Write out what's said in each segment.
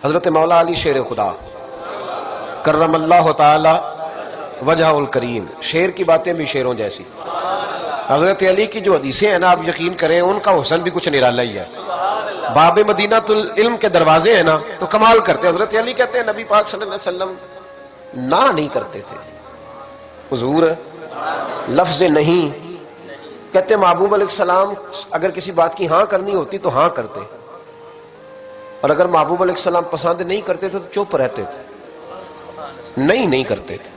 حضرت مولا علی شیر خدا کرم اللہ تعالی وجہ الکریم، شیر کی باتیں بھی شیروں جیسی. حضرت علی کی جو حدیثیں ہیں نا، آپ یقین کریں ان کا حسن بھی کچھ نرالا ہی ہے. باب مدینہ العلم کے دروازے ہیں نا تو کمال کرتے. حضرت علی کہتے ہیں نبی پاک صلی اللہ علیہ وسلم نہ نہیں کرتے تھے. حضور لفظ نہیں کہتے. محبوب علیہ السلام اگر کسی بات کی ہاں کرنی ہوتی تو ہاں کرتے، اور اگر محبوب علیہ السلام پسند نہیں کرتے تھے تو چپ رہتے تھے. نہیں کرتے تھے.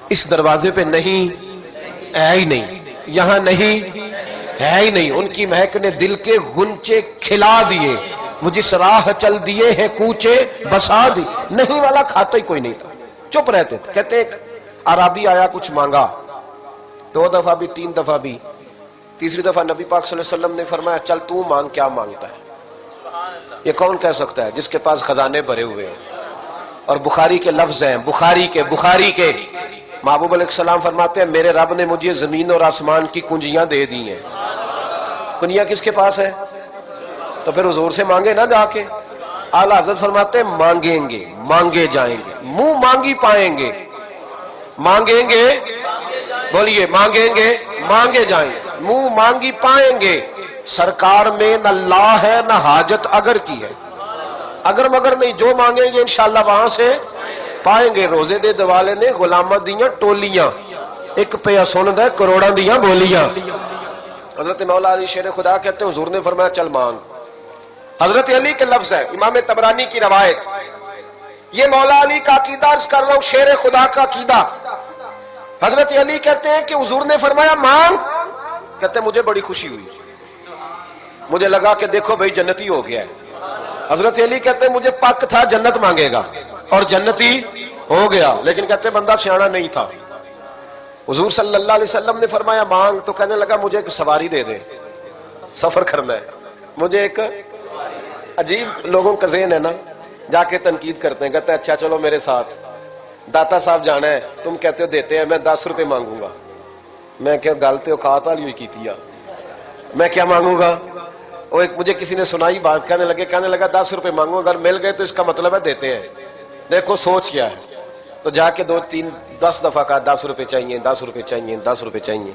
اس دروازے پہ نہیں ہے ہی نہیں، یہاں نہیں ہے ہی نہیں. ان کی مہک نے دل کے غنچے کھلا دیے، وہ جس راہ چل دیے ہیں کوچے بسا دی. نہیں والا کھاتا ہی کوئی نہیں تھا، چپ رہتے تھے. کہتے ایک عربی آیا کچھ مانگا، 2 دفعہ بھی 3 دفعہ بھی، تیسری دفعہ نبی پاک صلی اللہ علیہ وسلم نے فرمایا چل تو مانگ. کیا مانگتا ہے؟ یہ کون کہہ سکتا ہے جس کے پاس خزانے بھرے ہوئے ہیں؟ اور بخاری کے لفظ ہیں، بخاری کے محبوب علیہ السلام فرماتے ہیں میرے رب نے مجھے زمین اور آسمان کی کنجیاں دے دی ہیں. کنجیاں کس کے پاس ہے؟ تو پھر حضور سے مانگے نہ جا کے. اعلیٰ حضرت فرماتے ہیں مانگیں گے مانگے جائیں گے، منہ مانگی پائیں گے. مانگیں گے، بولیے مانگیں گے مانگے جائیں گے، منہ مانگی پائیں گے. سرکار میں نہ لا ہے نہ حاجت اگر کی ہے، اگر مگر نہیں. جو مانگیں گے انشاءاللہ وہاں سے پائیں گے. روزے دے دوالے نے غلامہ دیاں ٹولیاں، ایک پہ سن دے کروڑاں دیاں بولیاں. حضرت مولا علی شیر خدا کہتے ہیں حضور نے فرمایا چل مانگ. حضرت علی کے لفظ ہے، امام طبرانی کی روایت. یہ مولا علی کا عقیدہ عرض کر رہا ہوں، شیر خدا کا عقیدہ. حضرت علی کہتے ہیں کہ حضور نے فرمایا مانگ. کہتے ہیں مجھے بڑی خوشی ہوئی، مجھے لگا کہ دیکھو بھئی جنتی ہو گیا ہے. حضرت علی کہتے ہیں مجھے پک تھا جنت مانگے گا، اور جنتی ہو گیا. لیکن کہتے ہیں بندہ سیاںا نہیں تھا. حضور صلی اللہ علیہ وسلم نے فرمایا مانگ. تو کہنے لگا مجھے ایک سواری دے دے، سفر کرنا ہے مجھے. ایک عجیب لوگوں کا ذہن ہے نا، جا کے تنقید کرتے ہیں، کہتے ہیں اچھا چلو میرے ساتھ داتا صاحب جانا ہے. تم کہتے ہو دیتے ہیں، میں 10 روپے مانگوں گا. میں کہ گلتے ہو کھاتا والی ہوئی کیتی ہے، میں کیا مانگوں گا؟ وہ ایک مجھے کسی نے سنائی بات، کہنے لگا 10 روپے مانگوں، اگر مل گئے تو اس کا مطلب ہے دیتے ہیں. دیکھو سوچ کیا ہے. تو جا کے 2 3 10 دفعہ کہا 10 روپے چاہیے 10 روپے چاہیے 10 روپے چاہیے.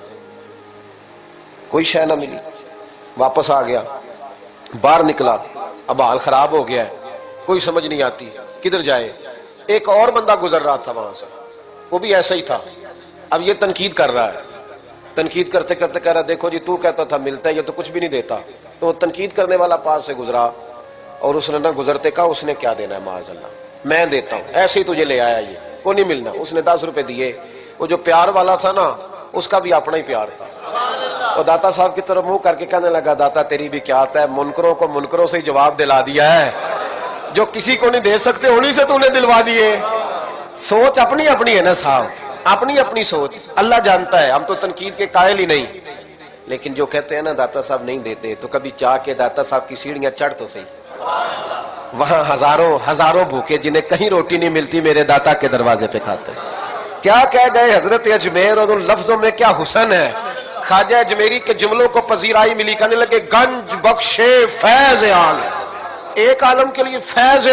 کوئی شے نہ ملی. واپس آ گیا، باہر نکلا، اب حال خراب ہو گیا ہے، کوئی سمجھ نہیں آتی کدھر جائے. ایک اور بندہ گزر رہا تھا وہاں سے، وہ بھی ایسا ہی تھا. اب یہ تنقید کر رہا ہے، تنقید کرتے کرتے کہہ رہا دیکھو جی تو کہتا تھا ملتا ہے، یہ تو کچھ بھی نہیں دیتا. تو وہ تنقید کرنے والا پاس سے گزرا، اور اس نے نہ گزرتے کہا اس نے کیا دینا ہے، معاذ اللہ میں دیتا ہوں، ایسے ہی تجھے لے آیا، یہ کو نہیں ملنا. اس نے 10 روپے دیے. وہ جو پیار والا تھا نا، اس کا بھی اپنا ہی پیار تھا. وہ داتا صاحب کی طرف منہ کر کے کہنے لگا داتا تیری بھی کیا آتا ہے، منکروں کو منکروں سے ہی جواب دلا دیا ہے، جو کسی کو نہیں دے سکتے انہی سے تو نے دلوا دیے. سوچ اپنی اپنی ہے نا صاحب، اپنی اپنی سوچ. اللہ جانتا ہے، ہم تو تنقید کے قائل ہی نہیں. لیکن جو کہتے ہیں نا داتا صاحب نہیں دیتے، تو کبھی چاہ کے داتا صاحب کی سیڑھیاں چڑھ تو صحیح. وہاں ہزاروں بھوکے جنہیں کہیں روٹی نہیں ملتی میرے داتا کے دروازے پہ کھاتے. کیا کہہ گئے حضرت اجمیر، اور ان لفظوں میں کیا حسن ہے. خواجہ اجمیری کے جملوں کو پذیرائی ملی. کہنے لگے گنج بخشے فیض عالم. ایک عالم کے لیے فیض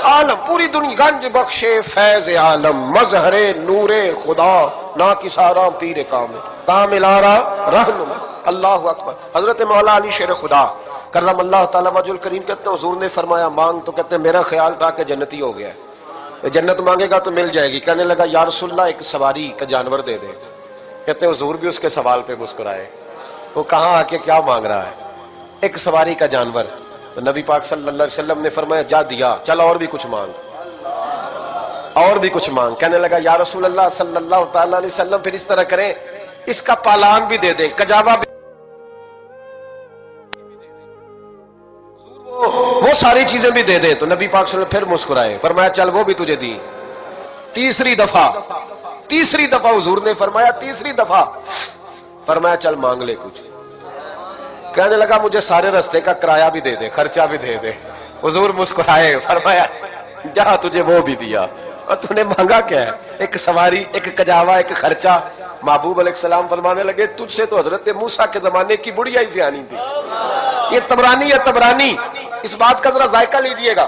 عالم، پوری دنیا. گنج بخشے فیض عالم، مظہر نور خدا، نا کسارا پیر کامل آرا رہنما. اللہ اکبر. حضرت مولا علی شیر خدا کرم اللہ تعالیٰ وجہ الکریم کہتے ہیں حضور نے فرمایا مانگ. تو کہتے ہیں میرا خیال تھا کہ جنتی ہو گیا ہے، جنت مانگے گا تو مل جائے گی. کہنے لگا یا رسول اللہ ایک سواری کا جانور دے دے. کہتے ہیں حضور بھی اس کے سوال پہ مسکرائے. وہ کہاں آ کے کیا مانگ رہا ہے، ایک سواری کا جانور. تو نبی پاک صلی اللہ علیہ وسلم نے فرمایا جا دیا، چل اور بھی کچھ مانگ، اور بھی کچھ مانگ. کہنے لگا یا رسول اللہ صلی اللہ تعالیٰ علیہ وسلم پھر اس طرح کریں، اس کا پالان بھی دے دیں، کجاوا بھی، وہ ساری چیزیں بھی دے دیں. تو نبی پاک صلی اللہ علیہ وسلم پھر مسکرائے، فرمایا چل وہ بھی تجھے دی. تیسری دفعہ حضور نے فرمایا، تیسری دفعہ فرمایا چل مانگ لے کچھ. کہنے لگا مجھے سارے رستے کا کرایہ بھی دے دے، خرچہ بھی دے دے. حضور مسکرائے، فرمایا جہاں تجھے وہ بھی دیا. اور تو نے مانگا کیا ہے، ایک سواری، ایک کجاوا، ایک خرچہ. محبوب علیہ السلام فرمانے لگے تجھ سے تو حضرت موسیٰ کے زمانے کی بڑھیا ہی سیانی تھی. یہ طبرانی ہے، طبرانی. اس بات کا ذرا ذائقہ لیجئے گا.